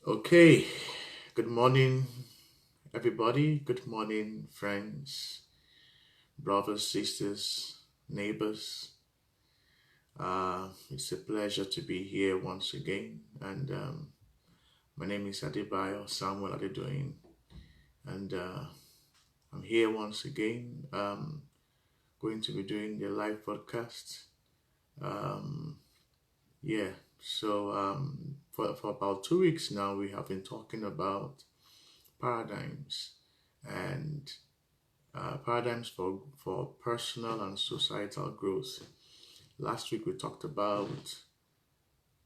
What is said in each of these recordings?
Okay, good morning, everybody. Good morning, friends, brothers, sisters, neighbors. It's a pleasure to be here once again. And my name is Adebayo Samuel Adedoyin, and I'm here once again. Going to be doing the live podcast. Um, yeah, for about 2 weeks now, we have been talking about paradigms and paradigms for personal and societal growth. Last week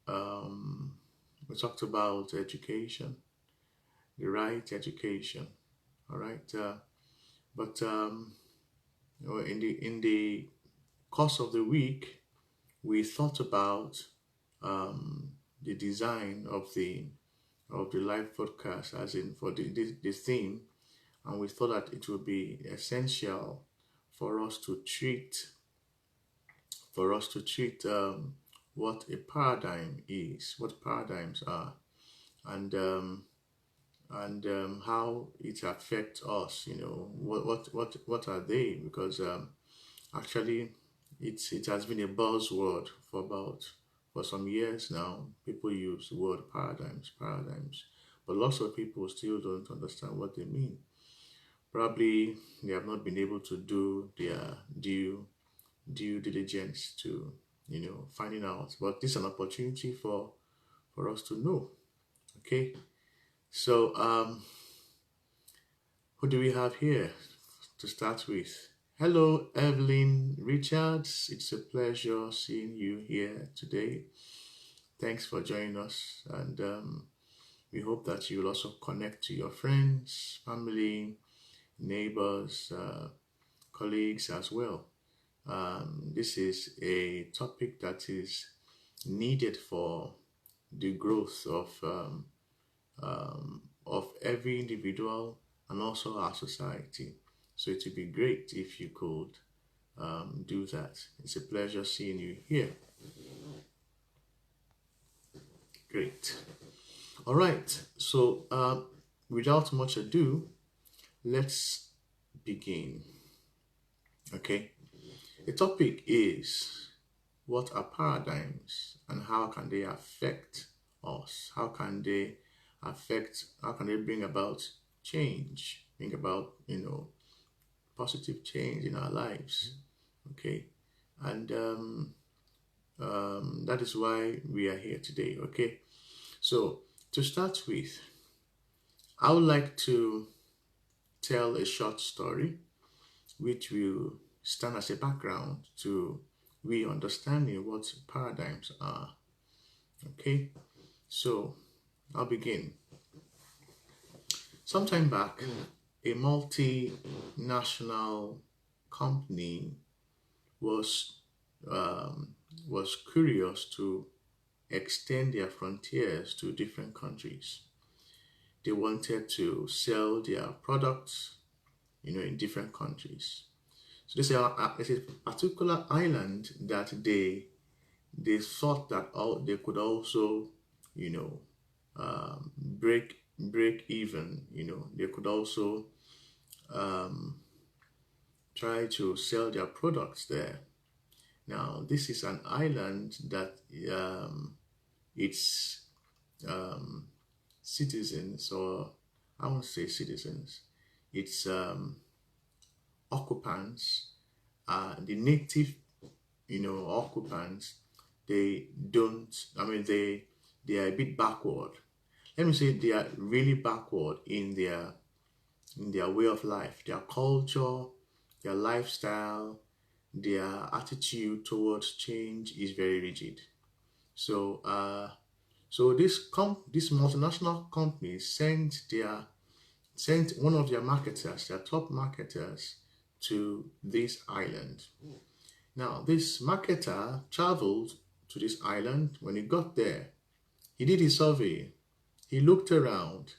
um, we talked about education, the right education. All right, but in the course of the week, we thought about the design of the live podcast, as in for the theme, and we thought that it would be essential for us to treat what a paradigm is, what paradigms are, and how it affects us. You know, what are they? Because actually, it has been a buzzword for some years now. People use the word paradigms, but lots of people still don't understand what they mean. Probably they have not been able to do their due diligence to finding out, but this is an opportunity for us to know. Okay, so who do we have here to start with? Hello, Evelyn Richards. It's a pleasure seeing you here today. Thanks for joining us, and we hope that you will also connect to your friends, family, neighbors, colleagues as well. This is a topic that is needed for the growth of every individual and also our society. So it would be great if you could do that. It's a pleasure seeing you here. Great. All right. So without much ado, let's begin. Okay. The topic is, what are paradigms and how can they affect us? How can they bring about change, bring about, positive change in our lives? Okay. And that is why we are here today. Okay. So, to start with, I would like to tell a short story which will stand as a background to we understanding what paradigms are. Okay, so I'll begin. Sometime back, a multinational company was was curious to extend their frontiers to different countries. They wanted to sell their products, in different countries. So there's a particular island that they thought that they could also, you know, break even. They could also um, try to sell their products there. Now, this is an island that its um, citizens, or I won't say citizens, its occupants, the native, occupants, they don't. I mean, they are a bit backward. Let me say they are really backward in their way of life, their culture, their lifestyle, their attitude towards change is very rigid. So, this multinational company sent one of their marketers, their top marketers, to this island. Now, this marketer traveled to this island. When he got there, he did his survey. He looked around.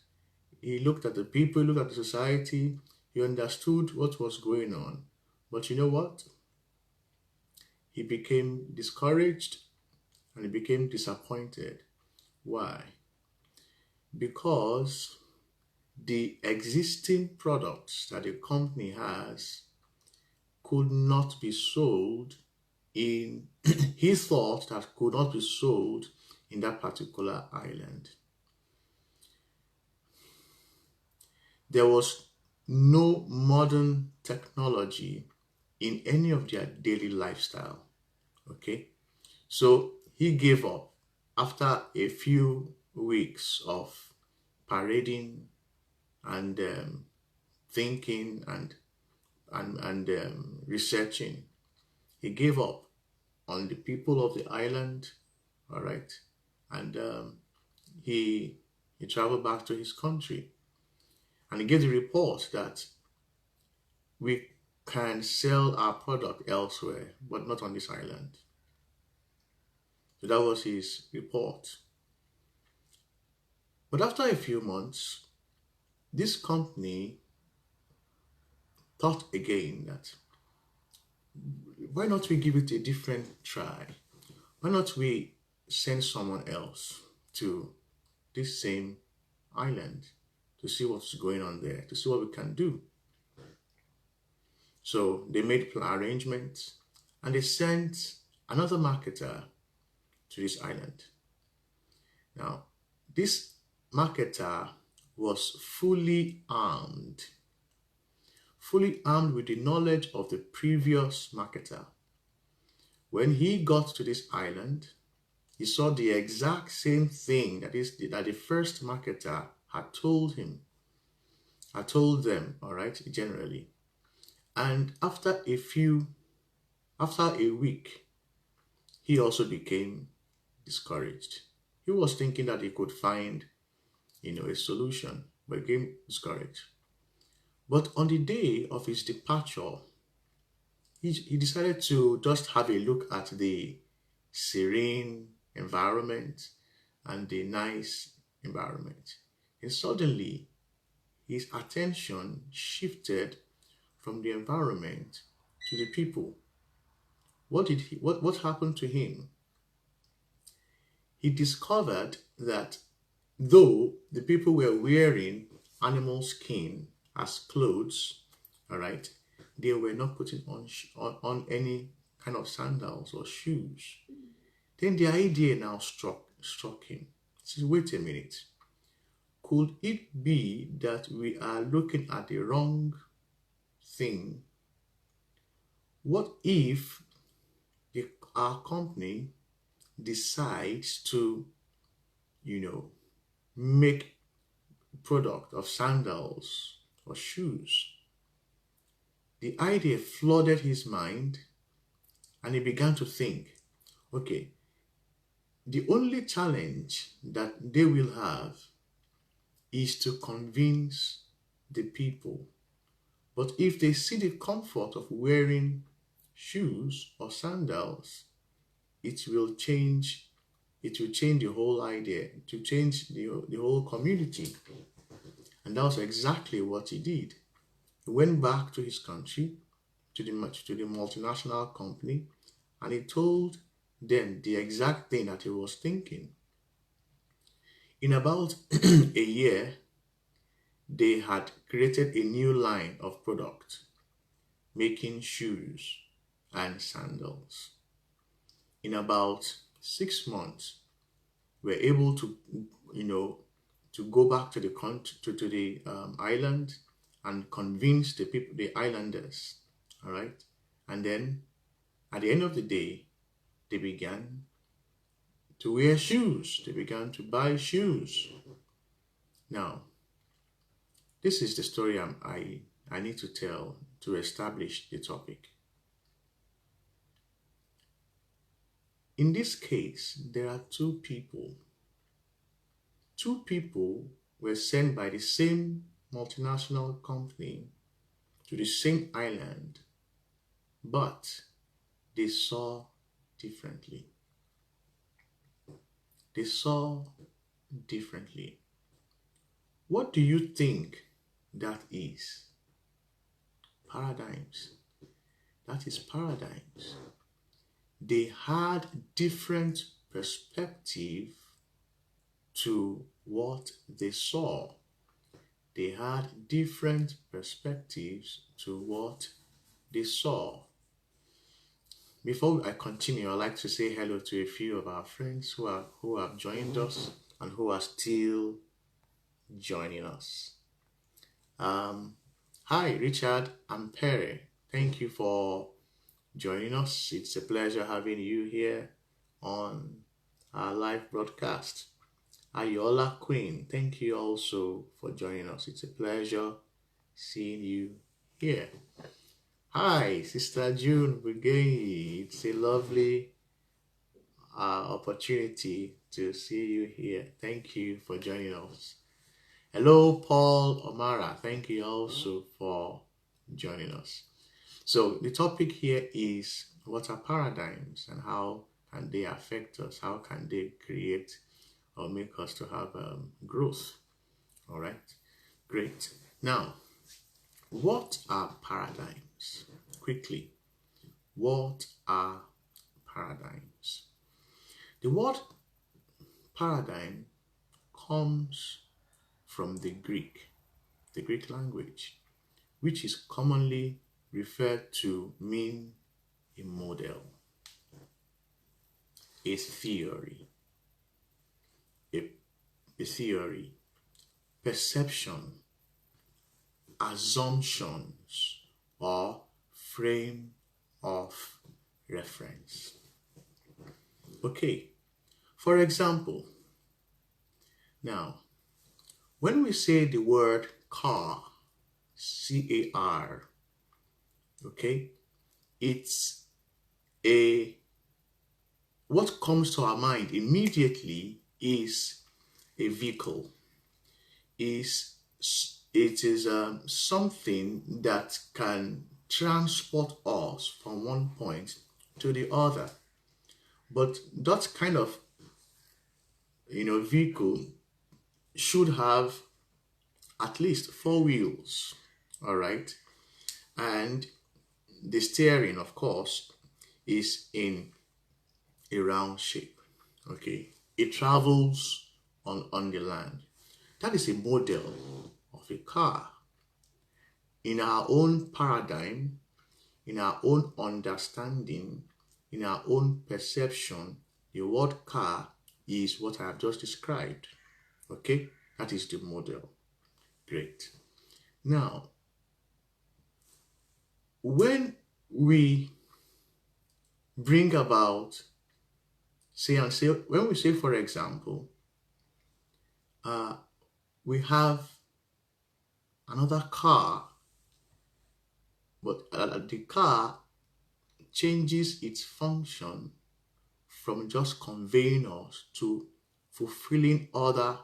He looked at the people, he looked at the society. He understood what was going on. But you know what? He became discouraged and he became disappointed. Why? because the existing products that the company has could not be sold in he thought that could not be sold in that particular island. There was no modern technology in any of their daily lifestyle. Okay, so he gave up after a few weeks of parading and thinking and researching. He gave up on the people of the island. All right, and he he traveled back to his country, and he gave the report that we can sell our product elsewhere, but not on this island. So that was his report. But after a few months, this company thought again that why not we give it a different try? Why not we send someone else to this same island to see what's going on there, to see what we can do? So they made arrangements and they sent another marketer to this island. Now, this marketer was fully armed with the knowledge of the previous marketer. When he got to this island, he saw the exact same thing that the first marketer had told him. I told them, all right, generally. And after a week, he also became discouraged. He was thinking that he could find, a solution, but became discouraged. But on the day of his departure, he decided to just have a look at the serene environment and the nice environment. And suddenly, his attention shifted from the environment to the people. What happened to him? He discovered that though the people were wearing animal skin as clothes, all right, they were not putting on any kind of sandals or shoes. Then the idea now struck him. He said, wait a minute. Could it be that we are looking at the wrong thing? What if our company decides to, make product of sandals or shoes? The idea flooded his mind and he began to think, okay, the only challenge that they will have is to convince the people. But if they see the comfort of wearing shoes or sandals, it will change the whole idea, to change the whole community. And that was exactly what he did. He went back to his country, to the multinational company, and he told them the exact thing that he was thinking. In about a year, they had created a new line of product, making shoes and sandals. In about 6 months, we're able to, to go back to the island and convince the people, the islanders, all right? And then at the end of the day, they began to wear shoes. They began to buy shoes. Now, this is the story I need to tell to establish the topic. In this case, there are two people. Two people were sent by the same multinational company to the same island, but they saw differently. They saw differently. What do you think that is? Paradigms. That is paradigms. They had different perspective to what they saw. They had different perspectives to what they saw. Before I continue, I'd like to say hello to a few of our friends who have joined us and who are still joining us. Um, Hi, Richard Ampere. Thank you for joining us. It's a pleasure having you here on our live broadcast. Ayola Queen, thank you also for joining us. It's a pleasure seeing you here. Hi, Sister June Bugayi. It's a lovely opportunity to see you here. Thank you for joining us. Hello, Paul Omara. Thank you also for joining us. So the topic here is, what are paradigms and how can they affect us? How can they create or make us to have growth? All right, great. Now, what are paradigms? Quickly, what are paradigms? The word paradigm comes from the Greek language, which is commonly referred to mean a model, a theory, a theory, perception, assumptions, or frame of reference. Okay, for example, now, when we say the word car, C-A-R, okay, it's what comes to our mind immediately is a vehicle. It is something that can transport us from one point to the other. But that kind of vehicle should have at least four wheels, all right? And the steering, of course, is in a round shape, okay? It travels on the land. That is a model of a car. In our own paradigm, in our own understanding, in our own perception, the word car is what I have just described, okay? That is the model. Great. Now, when we bring about, when we say, for example, we have another car, but the car changes its function from just conveying us to fulfilling other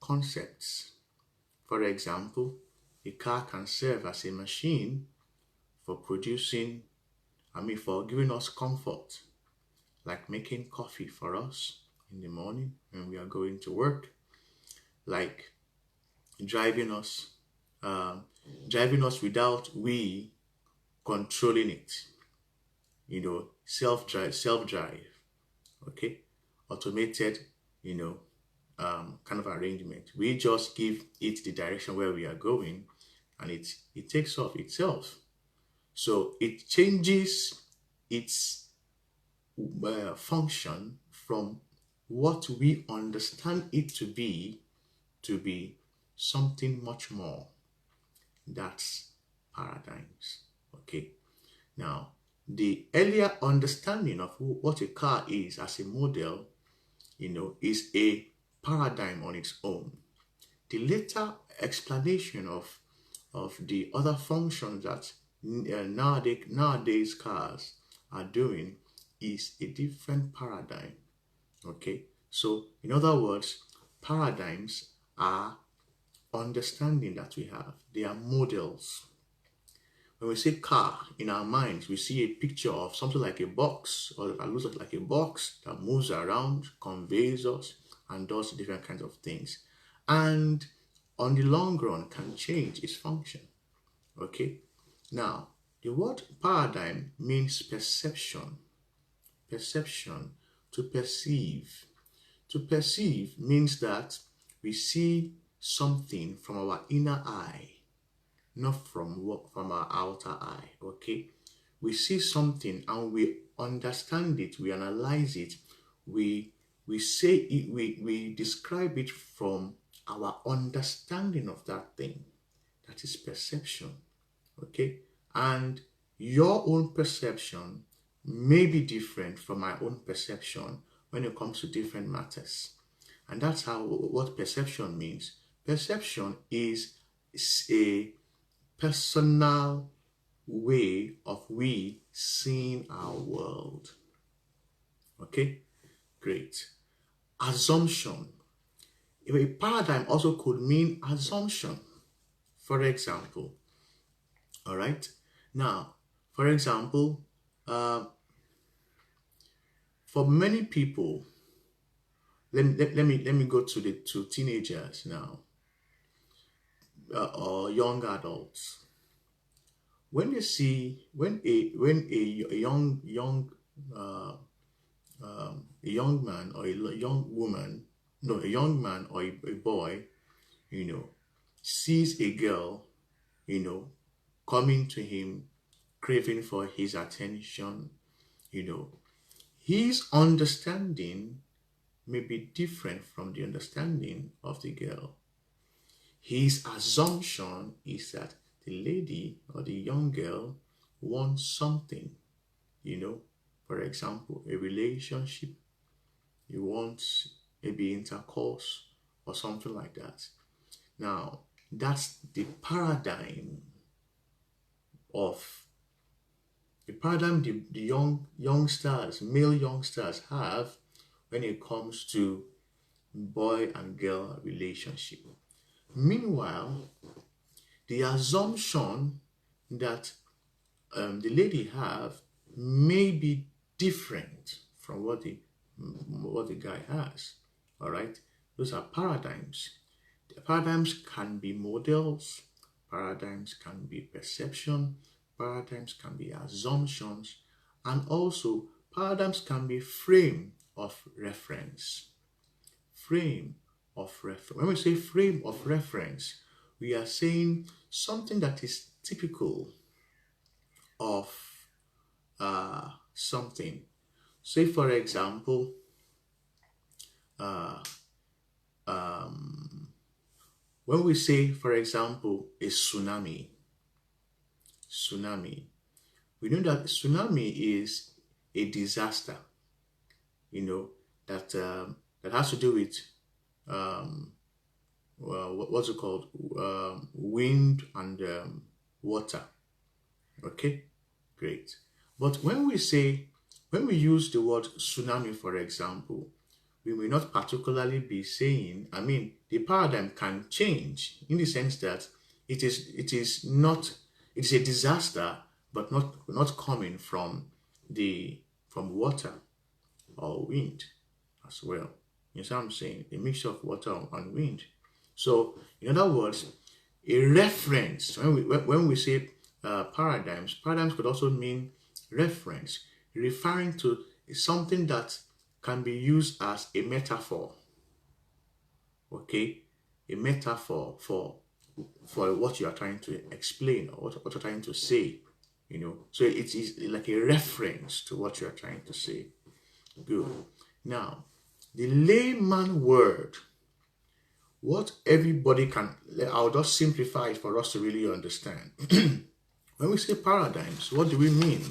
concepts. For example, a car can serve as a machine for for giving us comfort, like making coffee for us in the morning when we are going to work, like driving us without we controlling it, self-drive, okay, automated, kind of arrangement. We just give it the direction where we are going, and it takes off itself. So it changes its function from what we understand it to be something much more. That's paradigms. Okay. Now, the earlier understanding of what a car is as a model, is a paradigm on its own. The later explanation of the other functions that nowadays cars are doing is a different paradigm. Okay, so in other words, paradigms are understanding that we have. They are models. When we say car, in our minds, we see a picture of something like a box, or that looks like a box that moves around, conveys us, and does different kinds of things. And on the long run can change its function. Okay? Now, the word paradigm means perception. Perception, to perceive. To perceive means that we see something from our inner eye, not from our outer eye. Okay, we see something and we understand it, we analyze it, we say it, we describe it from our understanding of that thing. That is perception. Okay, and your own perception may be different from my own perception when it comes to different matters. And that's what perception means. Perception is a personal way of we seeing our world. Okay, great. Assumption. A paradigm also could mean assumption. For example, all right. Now, for example, for many people, let me go to teenagers now, or young adults. When they see when a uh, a young man or a young woman, no, a young man or a boy, sees a girl, coming to him, craving for his attention, you know, his understanding may be different from the understanding of the girl. His assumption is that the lady or the young girl wants something, for example, a relationship, he wants maybe intercourse or something like that. Now, that's the paradigm the youngsters, male youngsters have when it comes to boy and girl relationship. Meanwhile, the assumption that the lady have may be different from what the guy has. All right, those are paradigms. The paradigms can be models, paradigms can be perception, paradigms can be assumptions, and also paradigms can be frame of reference. Frame of reference. When we say frame of reference, we are saying something that is typical of something. Say, for example, when we say, for example, a tsunami, we know that tsunami is a disaster, that has to do with what's it called, wind and water. Okay, great. But when we use the word tsunami, for example, we may not particularly be saying, the paradigm can change in the sense that it is a disaster, but not coming from water or wind as well. You know what I'm saying? A mixture of water and wind. So, in other words, a reference, when we say paradigms could also mean reference, referring to something that can be used as a metaphor. Okay, a metaphor for what you are trying to explain or what you're trying to say. So it is like a reference to what you are trying to say. Good. Now, the layman word, what everybody can, I'll just simplify it for us to really understand. When we say paradigms, what do we mean?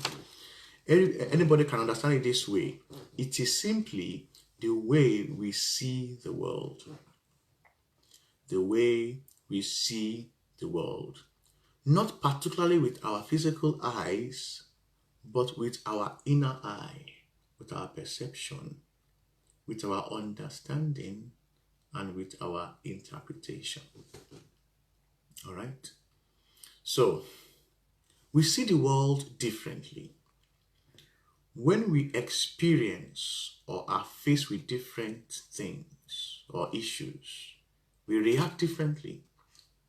Anybody can understand it this way. It is simply the way we see the world. The way we see the world. Not particularly with our physical eyes, but with our inner eye, with our perception, with our understanding, and with our interpretation. All right? So, we see the world differently. When we experience or are faced with different things or issues, we react differently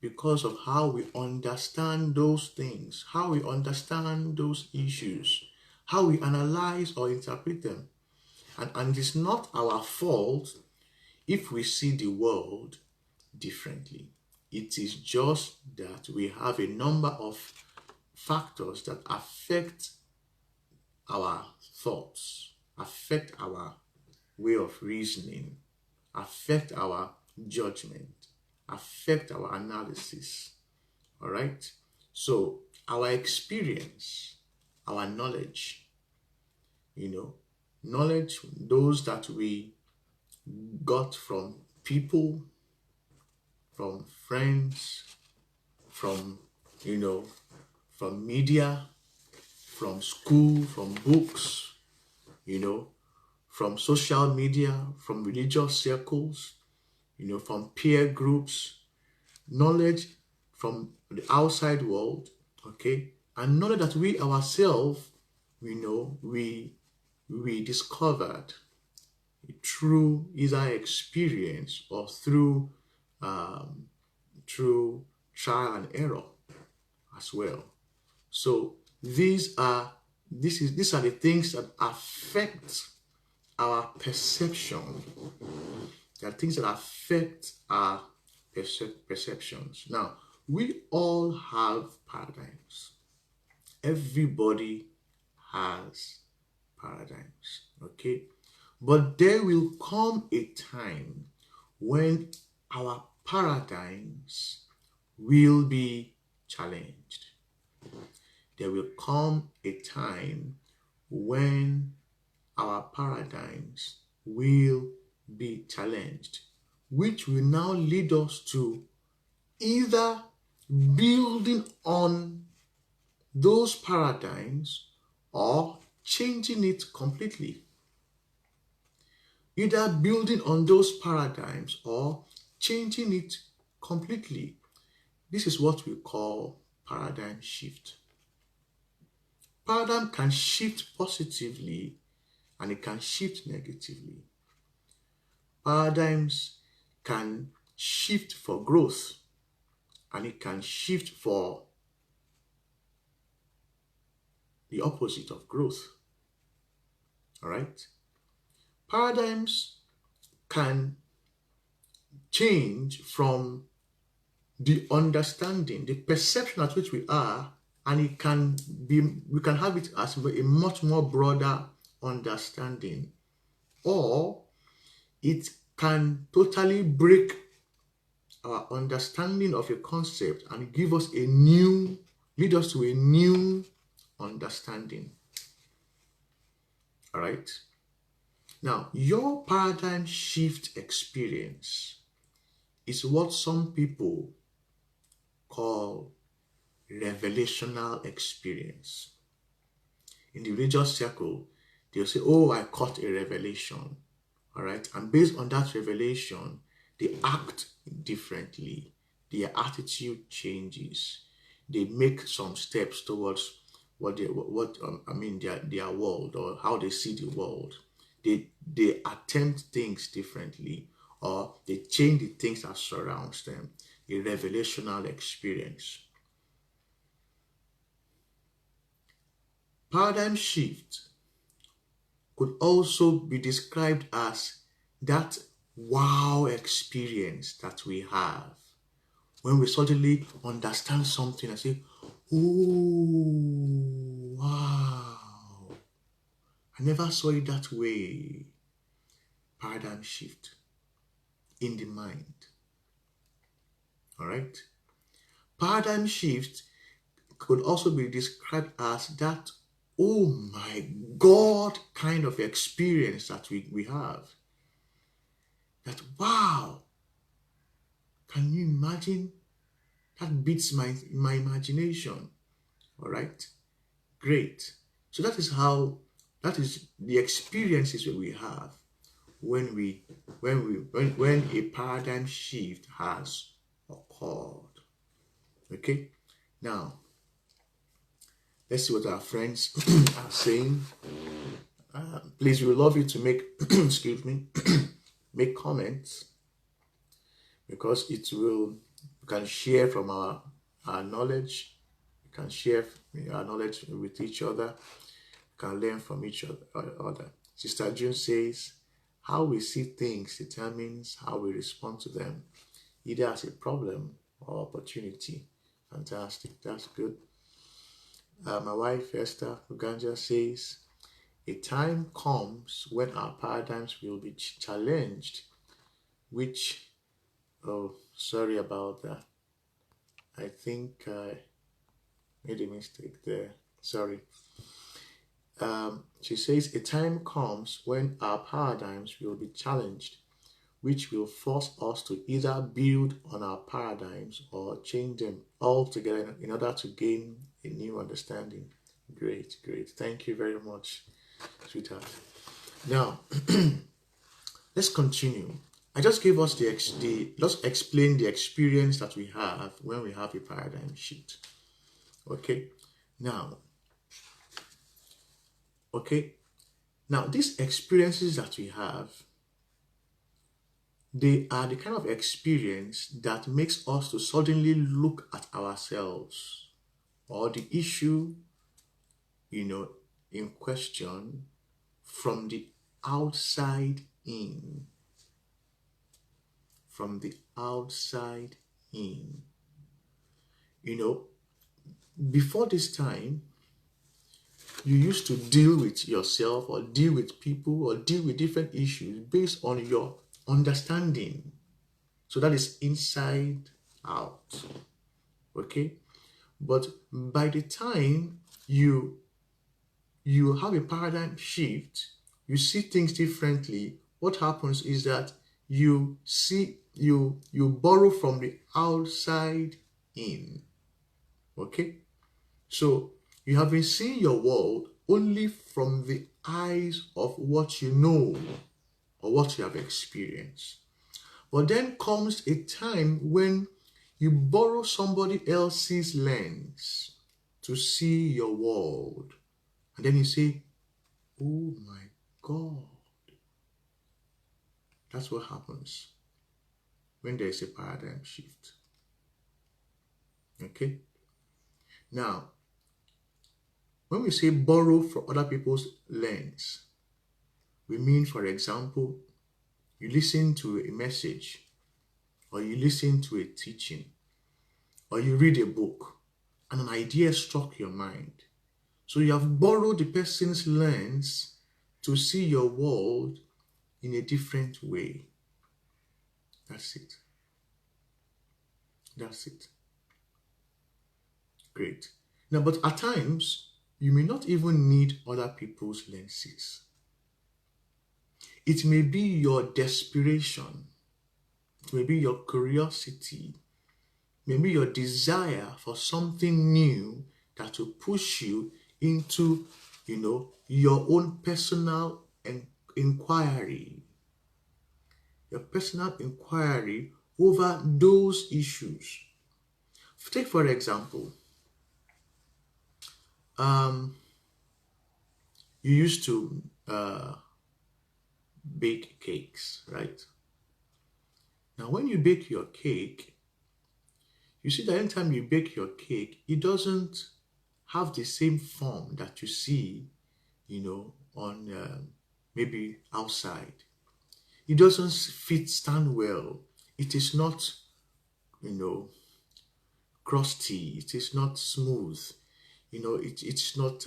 because of how we understand those things, how we understand those issues, how we analyze or interpret them. And it's not our fault if we see the world differently. It is just that we have a number of factors that affect our thoughts, affect our way of reasoning, affect our judgment, affect our analysis. All right? So, our experience, our knowledge, knowledge, those that we got from people, from friends, from, from media, from school, from books, from social media, from religious circles, from peer groups, knowledge from the outside world, okay, and knowledge that we ourselves, we discovered through either experience or through through trial and error as well. So these are the things that affect our perception. There are things that affect our perceptions. Now, we all have paradigms. Everybody has paradigms, okay? But there will come a time when our paradigms will be challenged. There will come a time when our paradigms will be challenged, which will now lead us to either building on those paradigms or changing it completely. Either building on those paradigms or changing it completely. This is what we call paradigm shift. Paradigm can shift positively and it can shift negatively. Paradigms can shift for growth and it can shift for the opposite of growth. All right? Paradigms can change from the understanding, the perception at which we are, and we can have it as a much more broader understanding, or it can totally break our understanding of a concept and lead us to a new understanding. All right. Now, your paradigm shift experience is what some people call revelational experience. In the religious circle, they'll say, oh, I caught a revelation. All right. And based on that revelation, they act differently. Their attitude changes. They make some steps towards their world or how they see the world. They attempt things differently, or they change the things that surrounds them. A revelational experience. Paradigm shift could also be described as that wow experience that we have when we suddenly understand something and say, oh, wow, I never saw it that way. Paradigm shift in the mind. All right? Paradigm shift could also be described as that, oh my God, kind of experience that we have. That, wow, can you imagine? That beats my imagination. All right? Great. So that is the experiences that we have when a paradigm shift has occurred. Okay? Now, let's see what our friends are saying. Please, we would love you to make, excuse me, make comments, because we can share from our knowledge. We can share our knowledge with each other. We can learn from each other. Sister June says, how we see things determines how we respond to them. either as a problem or opportunity. Fantastic. That's good. My wife Esther Uganja says, a time comes when our paradigms will be challenged, which, oh, sorry about that. I think I made a mistake there. Sorry. She says, a time comes when our paradigms will be challenged, which will force us to either build on our paradigms or change them altogether in order to gain a new understanding. Great, great. Thank you very much, sweetheart. Now, let's continue. I just gave us let's explain the experience that we have when we have a paradigm shift. Okay. Now, these experiences that we have, they are the kind of experience that makes us to suddenly look at ourselves or the issue, in question from the outside in. From the outside in. Before this time, you used to deal with yourself or deal with people or deal with different issues based on your understanding. So that is inside out. Okay? But by the time you have a paradigm shift, you see things differently, what happens is that you borrow from the outside in. Okay? So you have been seeing your world only from the eyes of what you know or what you have experienced. But then comes a time when you borrow somebody else's lens to see your world. And then you say, oh my God. That's what happens when there is a paradigm shift. Okay? Now, when we say borrow from other people's lens, we mean, for example, you listen to a message, or you listen to a teaching, or you read a book, and an idea struck your mind. So you have borrowed the person's lens to see your world in a different way. That's it. That's it. Great. Now, but at times, you may not even need other people's lenses. It may be your desperation. It may be your curiosity. Maybe your desire for something new that will push you into, your own personal inquiry. Your personal inquiry over those issues. Take, for example, you used to bake cakes, right? Now, when you bake your cake, you see that anytime you bake your cake, it doesn't have the same form that you see, on maybe outside. It doesn't stand well. It is not, crusty. It is not smooth. It's not,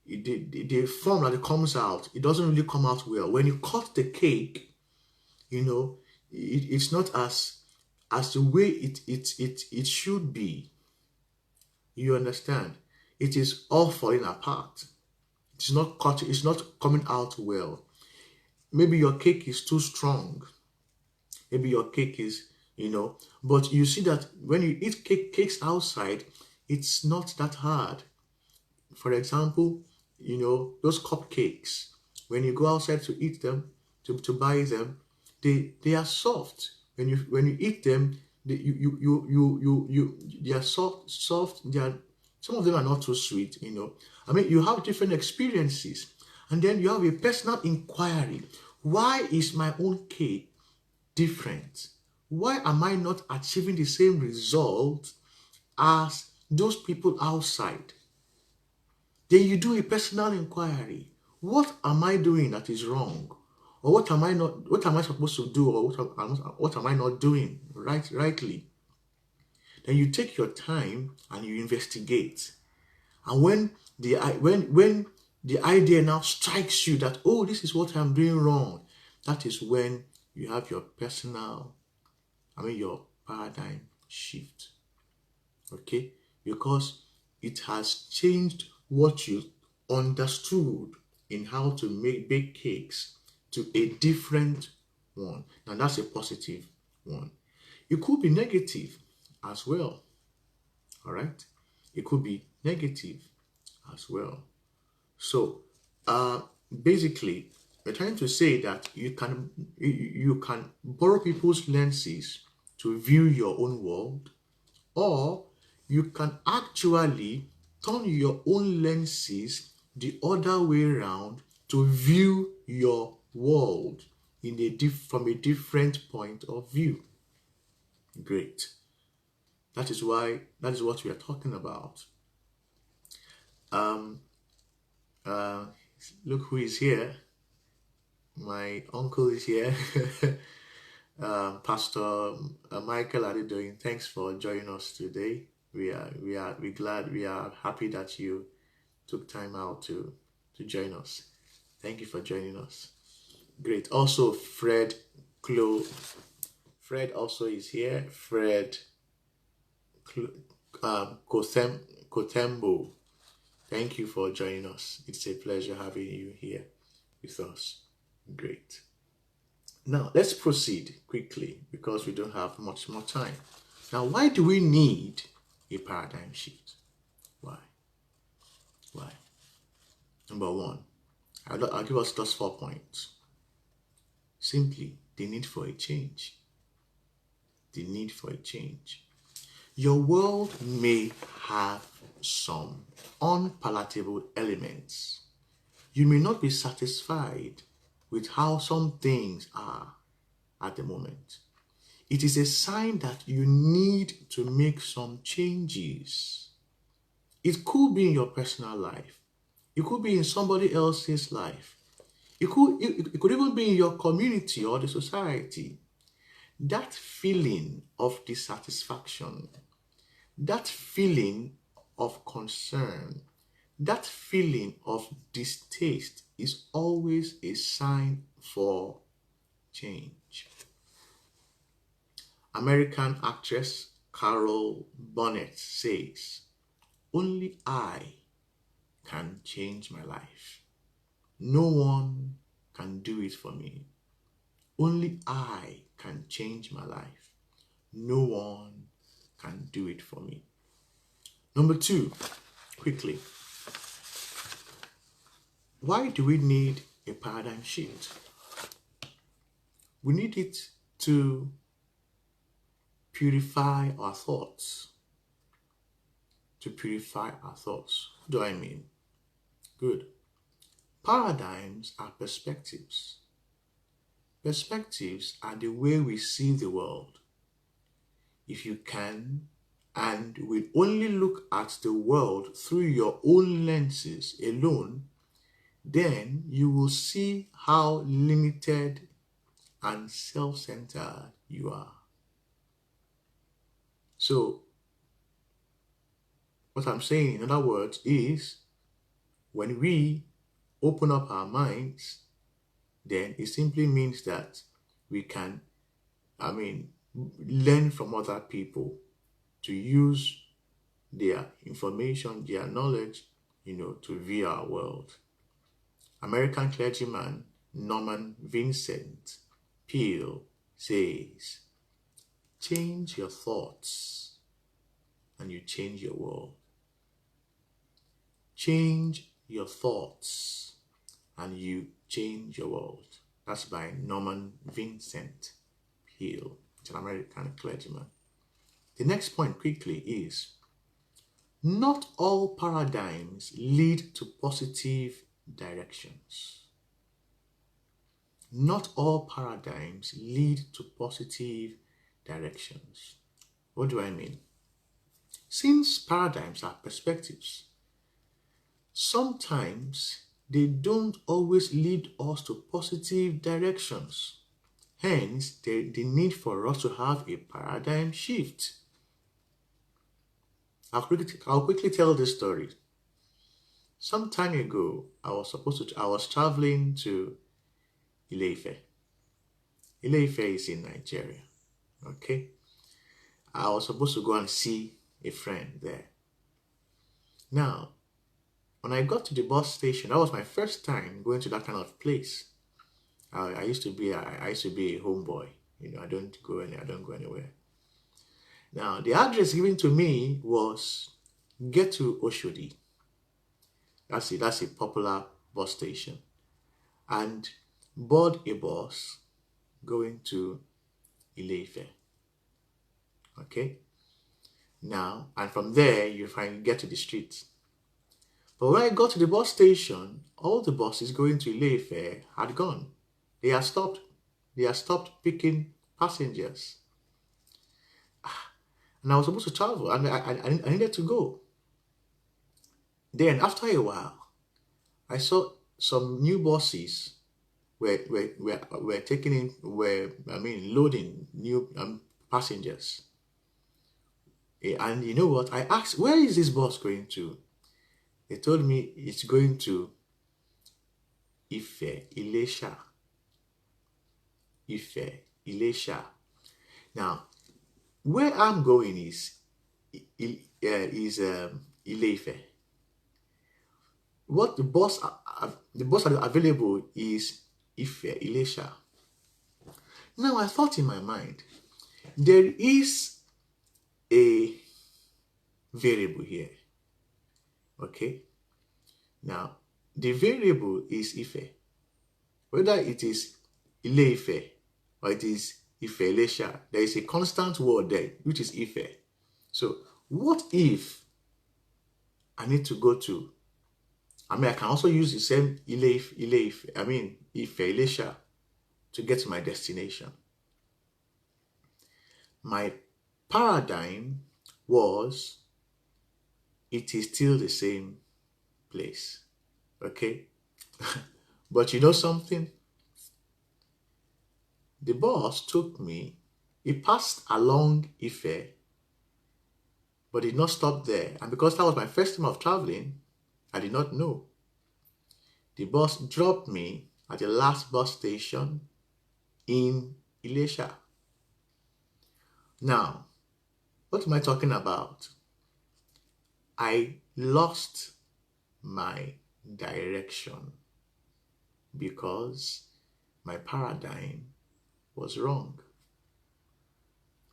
the form that it comes out, it doesn't really come out well. When you cut the cake, it's not as the way it should be. You understand? It is all falling apart. It's not cut. It's not coming out well. Maybe your cake is too strong. Maybe your cake is, but you see that when you eat cakes outside, it's not that hard. For example, those cupcakes, when you go outside to eat them, to buy them, they are soft. When you eat them, they are soft. They are, some of them are not too sweet. I mean, you have different experiences, and then you have a personal inquiry. Why is my own cake different? Why am I not achieving the same result as those people outside? Then you do a personal inquiry. What am I doing that is wrong? Or what am I not? What am I supposed to do? Or what am I not doing rightly? Then you take your time and you investigate. And when the idea now strikes you that, oh, this is what I'm doing wrong, that is when you have your your paradigm shift. Okay? Because it has changed what you understood in how to bake cakes to a different one. Now that's a positive one. It could be negative as well. All right? It could be negative as well. So, basically, we're trying to say that you can borrow people's lenses to view your own world, or you can actually turn your own lenses the other way around to view your world from a different point of view. Great. That is what we are talking about. Uh, Look who is here. My uncle is here. Pastor Michael, how are you doing? Thanks for joining us today. We're glad, we are happy that you took time out to join us. Thank you for joining us. Great. Also, Fred also is here. Fred Kotembo. Thank you for joining us. It's a pleasure having you here with us. Great. Now, let's proceed quickly because we don't have much more time. Now, why do we need a paradigm shift? Why? Number one, I'll give us just 4 points. Simply, the need for a change. The need for a change. Your world may have some unpalatable elements. You may not be satisfied with how some things are at the moment. It is a sign that you need to make some changes. It could be in your personal life. It could be in somebody else's life. It could even be in your community or the society. That feeling of dissatisfaction, that feeling of concern, that feeling of distaste is always a sign for change. American actress Carol Burnett says, "Only I can change my life. No one can do it for me. Only I can change my life. No one can do it for me." Number two, quickly. Why do we need a paradigm shift? We need it to purify our thoughts. To purify our thoughts. What do I mean? Good. Paradigms are perspectives. Perspectives are the way we see the world. If you can and will only look at the world through your own lenses alone, then you will see how limited and self-centered you are. So, what I'm saying, in other words, is when we open up our minds, then it simply means that we can, learn from other people to use their information, their knowledge, to view our world. American clergyman Norman Vincent Peale says, "Change your thoughts and you change your world." Change your thoughts and you change your world. That's by Norman Vincent Peale. It's an American clergyman. The next point quickly is, not all paradigms lead to positive directions. Not all paradigms lead to positive directions. What do I mean? Since paradigms are perspectives, sometimes they don't always lead us to positive directions. Hence, the need for us to have a paradigm shift. I'll quickly tell this story. Some time ago, I was traveling to Ile-Ife. Ile-Ife is in Nigeria. Okay. I was supposed to go and see a friend there. Now, when I got to the bus station, that was my first time going to that kind of place. I used to be a homeboy. I don't go anywhere. Now, the address given to me was get to Oshodi. That's a popular bus station. And board a bus going to Ile-Ife. Okay? Now, and from there, you finally get to the street. But when I got to the bus station, all the buses going to Ile-Ife had gone. They had stopped. They had stopped picking passengers. And I was supposed to travel, and I needed to go. Then, after a while, I saw some new buses were taking in, loading new passengers. And you know what? I asked, where is this bus going to? They told me it's going to Ife, Ilesha. Ife, Ilesha. Now, where I'm going is Ile-Ife. What the bus available is Ife, Ilesha. Now, I thought in my mind, there is a variable here. Okay? Now, the variable is Ife. Whether it is Ile-Ife or it is Ife Ilesha, there is a constant word there, which is Ife. So, what if I need to go to, I can also use the same Ife Ilesha to get to my destination. My paradigm was, it is still the same place. Okay? But you know something? The bus took me, it passed along Ife, but did not stop there. And because that was my first time of traveling, I did not know. The bus dropped me at the last bus station in Ilesha. Now, what am I talking about? I lost my direction because my paradigm was wrong.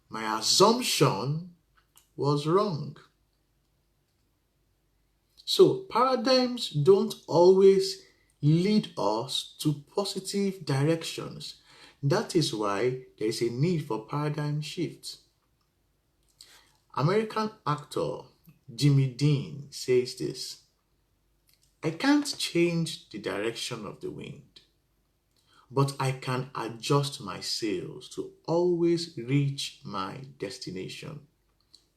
My assumption was wrong. So paradigms don't always lead us to positive directions. That is why there is a need for paradigm shifts. American actor Jimmy Dean says this: I can't change the direction of the wind, but I can adjust my sails to always reach my destination.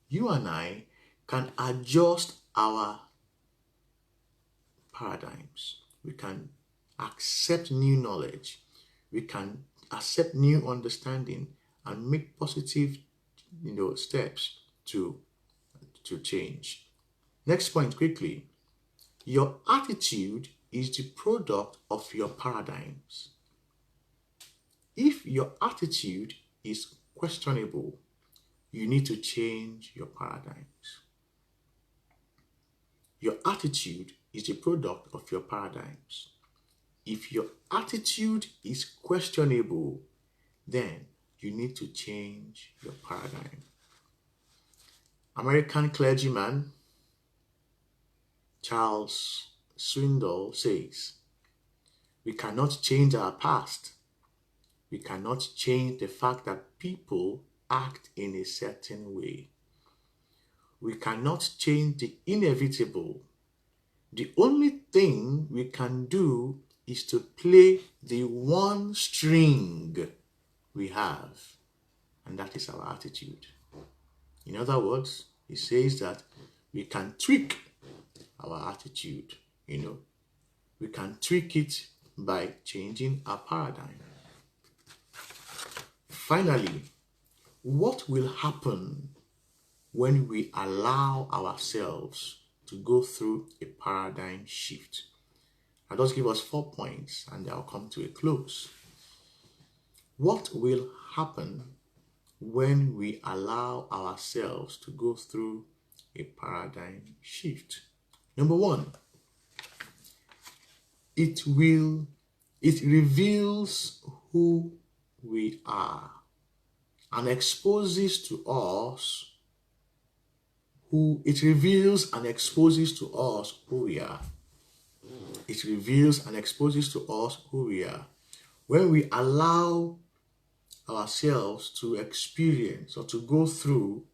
You and I can adjust our paradigms. We can accept new knowledge. We can accept new understanding and make positive, steps to change. Next point quickly. Your attitude is the product of your paradigms. If your attitude is questionable, you need to change your paradigms. Your attitude is the product of your paradigms. If your attitude is questionable, then you need to change your paradigm. American clergyman Charles Swindoll says, we cannot change our past. We cannot change the fact that people act in a certain way. We cannot change the inevitable. The only thing we can do is to play the one string we have, and that is our attitude. In other words, he says that we can tweak our attitude, we can tweak it by changing our paradigm. Finally, what will happen when we allow ourselves to go through a paradigm shift? I'll just give us 4 points and I'll come to a close. What will happen when we allow ourselves to go through a paradigm shift? Number 1, it reveals who we are and exposes to us who we are. It reveals and exposes to us who we are. When we allow ourselves to experience or to go through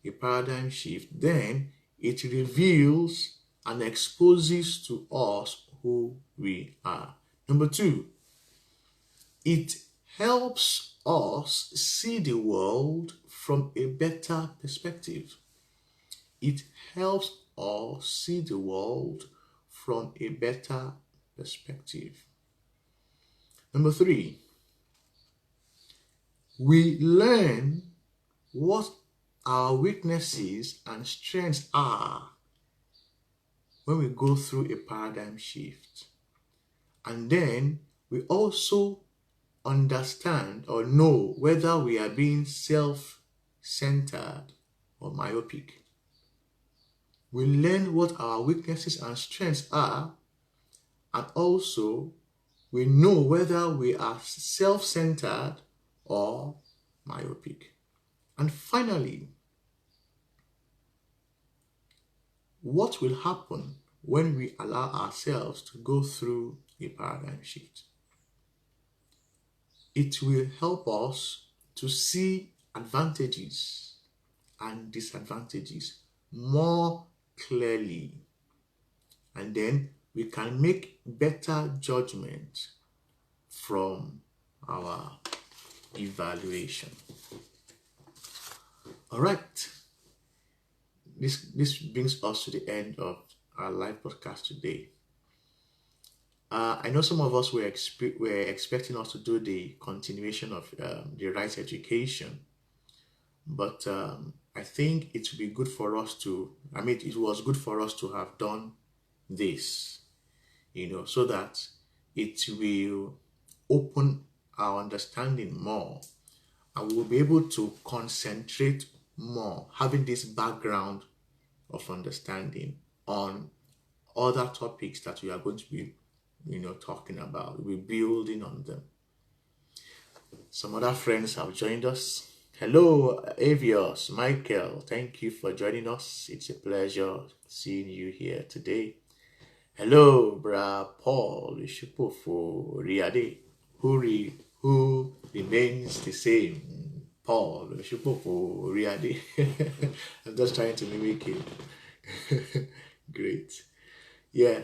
a paradigm shift, then it reveals and exposes to us who we are. Number 2, it helps us see the world from a better perspective. It helps us see the world from a better perspective. Number 3, we learn what our weaknesses and strengths are when we go through a paradigm shift. And then we also understand or know whether we are being self-centered or myopic. We learn what our weaknesses and strengths are, and also we know whether we are self-centered or myopic. And finally, what will happen when we allow ourselves to go through a paradigm shift? It will help us to see advantages and disadvantages more clearly, and then we can make better judgment from our evaluation. All right, this brings us to the end of our live podcast today. I know some of us were expecting us to do the continuation of the rights education, but I think it would be good for us to, it was good for us to have done this, so that it will open our understanding more, and we'll be able to concentrate more, having this background of understanding on other topics that we are going to be, talking about. We're building on them. Some other friends have joined us. Hello, Avios, Michael, thank you for joining us. It's a pleasure seeing you here today. Hello, Bra Paul Ishupofo Riade, who remains the same. Paul Ishupofo Riade. I'm just trying to mimic it. Great. Yeah.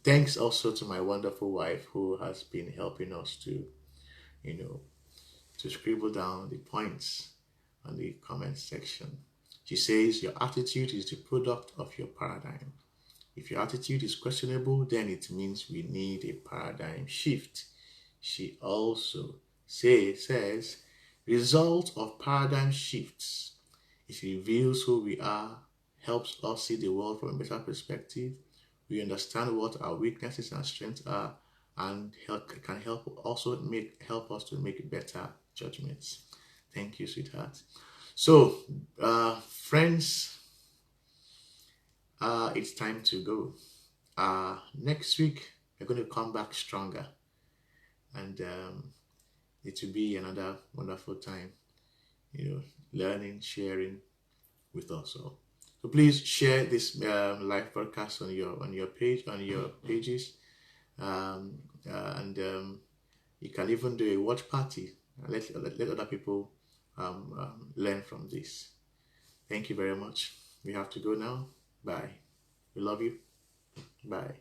Thanks also to my wonderful wife who has been helping us to, to scribble down the points on the comment section. She says, your attitude is the product of your paradigm. If your attitude is questionable, then it means we need a paradigm shift. She also says, result of paradigm shifts. It reveals who we are, helps us see the world from a better perspective. We understand what our weaknesses and strengths are, and can help us to make better judgments. Thank you, sweetheart. So, friends, it's time to go. Next week, we're going to come back stronger, and it will be another wonderful time, learning, sharing with us all. So please share this live broadcast on your pages, and you can even do a watch party and let other people learn from this. Thank you very much. We have to go now. Bye. We love you. Bye.